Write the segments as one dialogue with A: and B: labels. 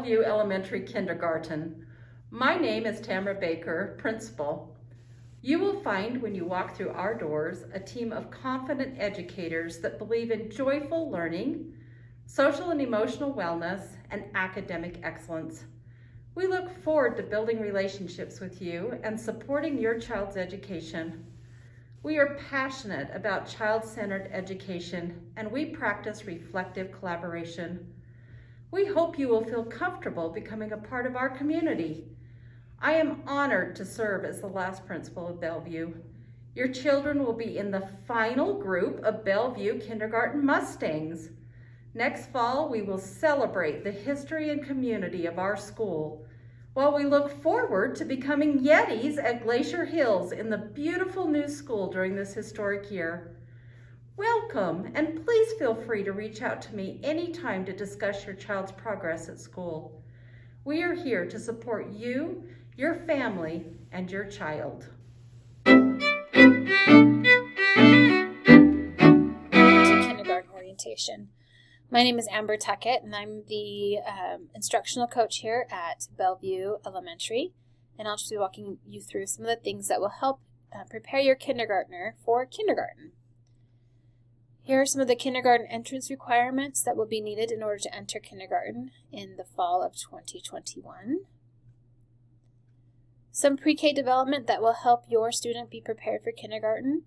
A: Bellevue Elementary Kindergarten. My name is Tamara Baker, Principal. You will find when you walk through our doors a team of confident educators that believe in joyful learning, social and emotional wellness, and academic excellence. We look forward to building relationships with you and supporting your child's education. We are passionate about child-centered education, and we practice reflective collaboration. We hope you will feel comfortable becoming a part of our community. I am honored to serve as the last principal of Bellevue. Your children will be in the final group of Bellevue Kindergarten Mustangs. Next fall, we will celebrate the history and community of our school, while we look forward to becoming Yetis at Glacier Hills in the beautiful new school during this historic year. Welcome, and please feel free to reach out to me anytime to discuss your child's progress at school. We are here to support you, your family, and your child.
B: Kindergarten orientation. My name is Amber Tuckett, and I'm the instructional coach here at Bellevue Elementary, and I'll just be walking you through some of the things that will help prepare your kindergartner for kindergarten. Here are some of the kindergarten entrance requirements that will be needed in order to enter kindergarten in the fall of 2021. Some pre-K development that will help your student be prepared for kindergarten.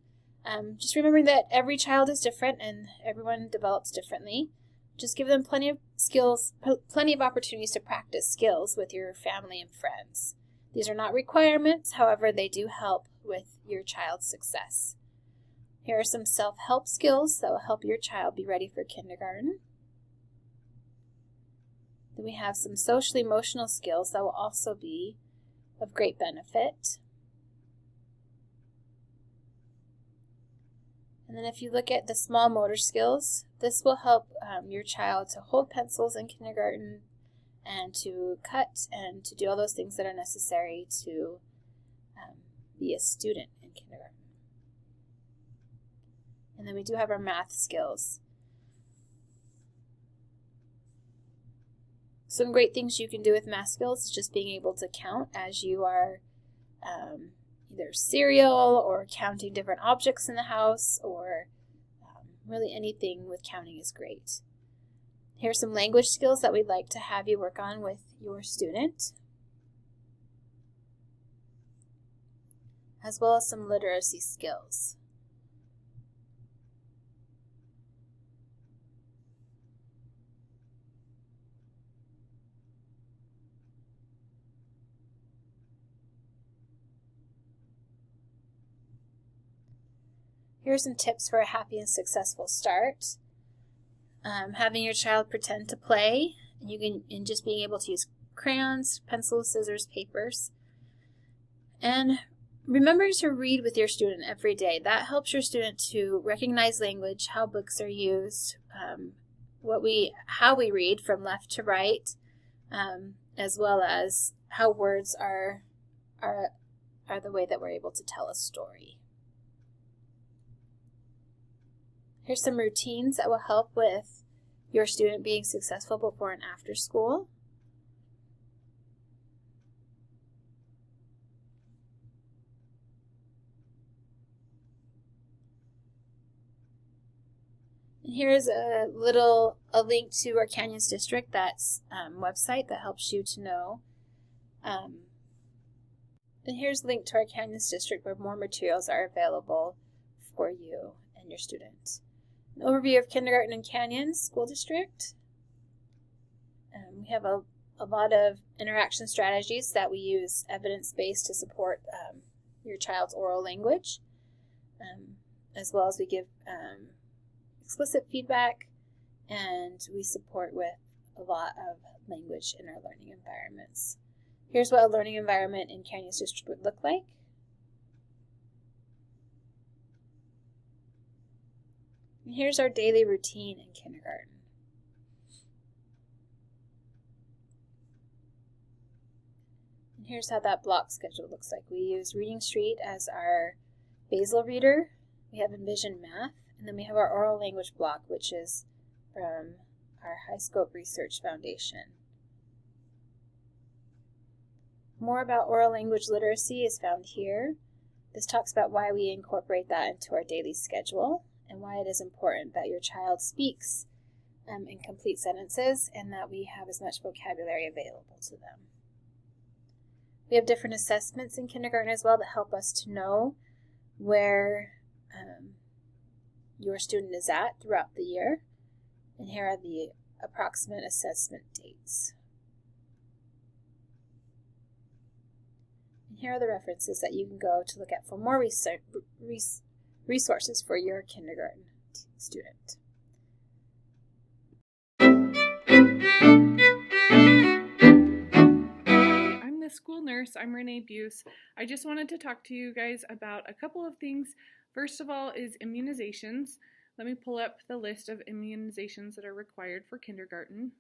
B: Just remembering that every child is different and everyone develops differently. Just give them plenty of skills, plenty of opportunities to practice skills with your family and friends. These are not requirements, however, they do help with your child's success. Here are some self-help skills that will help your child be ready for kindergarten. Then we have some social-emotional skills that will also be of great benefit. And then if you look at the small motor skills, this will help your child to hold pencils in kindergarten and to cut and to do all those things that are necessary to be a student in kindergarten. And then we do have our math skills. Some great things you can do with math skills is just being able to count as you are either cereal or counting different objects in the house, or really anything with counting is great. Here are some language skills that we'd like to have you work on with your student, as well as some literacy skills. Here are some tips for a happy and successful start. Having your child pretend to play, and just being able to use crayons, pencils, scissors, papers. And remembering to read with your student every day. That helps your student to recognize language, how books are used, how we read from left to right, as well as how words are the way that we're able to tell a story. Here's some routines that will help with your student being successful before and after school. And here's a link to our Canyons District, that's website that helps you to know. And here's a link to our Canyons District where more materials are available for you and your students. An overview of kindergarten and Canyons School District. We have a lot of interaction strategies that we use evidence-based to support your child's oral language, as well as we give explicit feedback, and we support with a lot of language in our learning environments. Here's what a learning environment in Canyons District would look like. And here's our daily routine in kindergarten. And here's how that block schedule looks like. We use Reading Street as our basal reader. We have Envision Math, and then we have our oral language block, which is from our High Scope Research Foundation. More about oral language literacy is found here. This talks about why we incorporate that into our daily schedule and why it is important that your child speaks in complete sentences and that we have as much vocabulary available to them. We have different assessments in kindergarten as well that help us to know where your student is at throughout the year. And here are the approximate assessment dates. And here are the references that you can go to look at for more resources for your kindergarten student.
C: I'm the school nurse. I'm Renee Buse. I just wanted to talk to you guys about a couple of things. First of all is immunizations. Let me pull up the list of immunizations that are required for kindergarten.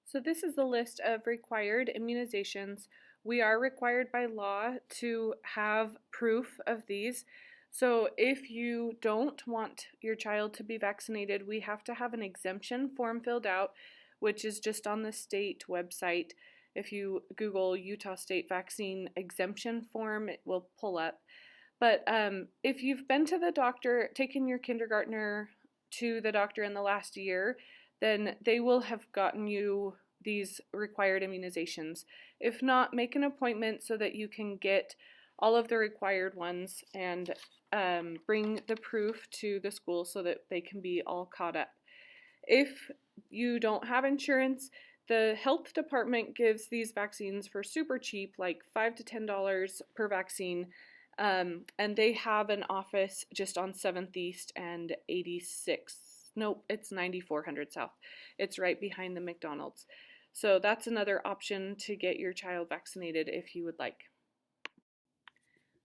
C: So this is the list of required immunizations. We are required by law to have proof of these. So if you don't want your child to be vaccinated, we have to have an exemption form filled out, which is just on the state website. If you Google Utah State Vaccine Exemption Form, it will pull up. But if you've been to the doctor, taken your kindergartner to the doctor in the last year, then they will have gotten you these required immunizations. If not, make an appointment so that you can get all of the required ones and bring the proof to the school so that they can be all caught up. If you don't have insurance, the health department gives these vaccines for super cheap, like $5 to $10 per vaccine. And they have an office just on 7th East and 86. Nope, it's 9400 South. It's right behind the McDonald's. So that's another option to get your child vaccinated if you would like.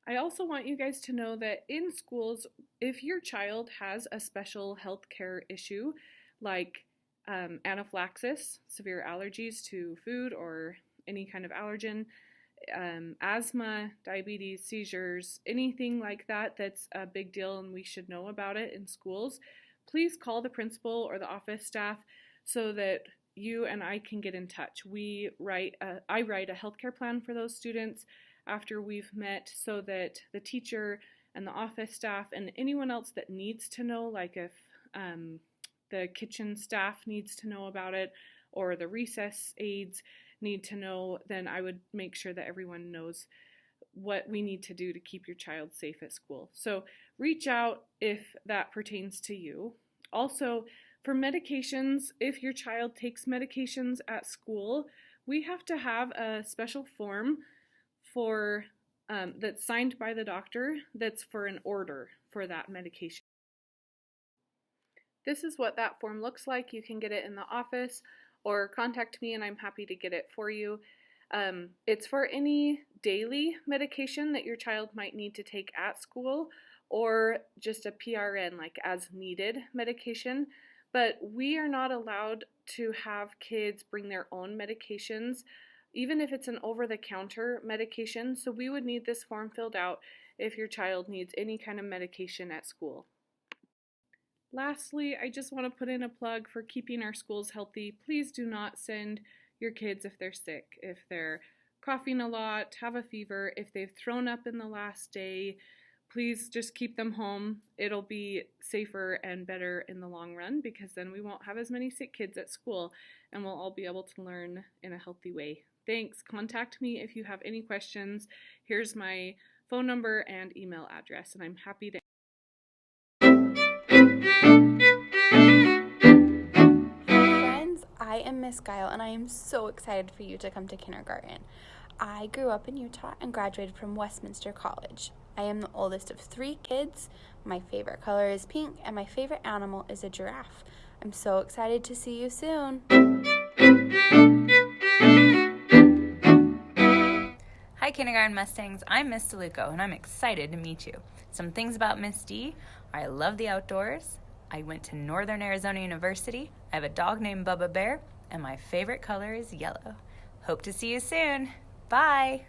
C: I also want you guys to know that in schools, if your child has a special health care issue, like anaphylaxis, severe allergies to food or any kind of allergen, asthma, diabetes, seizures, anything like that that's a big deal and we should know about it in schools, please call the principal or the office staff so that you and I can get in touch. I write a healthcare plan for those students after we've met so that the teacher and the office staff and anyone else that needs to know, like if the kitchen staff needs to know about it or the recess aides need to know, then I would make sure that everyone knows what we need to do to keep your child safe at school. So reach out if that pertains to you. Also, for medications, if your child takes medications at school, we have to have a special form for that's signed by the doctor that's for an order for that medication. This is what that form looks like. You can get it in the office or contact me and I'm happy to get it for you. It's for any daily medication that your child might need to take at school or just a PRN, like as needed medication. But we are not allowed to have kids bring their own medications, even if it's an over-the-counter medication. So we would need this form filled out if your child needs any kind of medication at school. Lastly, I just want to put in a plug for keeping our schools healthy. Please do not send your kids if they're sick, if they're coughing a lot, have a fever, if they've thrown up in the last day. Please just keep them home. It'll be safer and better in the long run because then we won't have as many sick kids at school and we'll all be able to learn in a healthy way. Thanks. Contact me if you have any questions. Here's my phone number and email address, and I'm happy to.
D: I am Miss Guile and I am so excited for you to come to kindergarten. I grew up in Utah and graduated from Westminster College. I am the oldest of 3 kids. My favorite color is pink and my favorite animal is a giraffe. I'm so excited to see you soon.
E: Hi Kindergarten Mustangs, I'm Miss DeLuco and I'm excited to meet you. Some things about Miss D are I love the outdoors. I went to Northern Arizona University, I have a dog named Bubba Bear, and my favorite color is yellow. Hope to see you soon. Bye!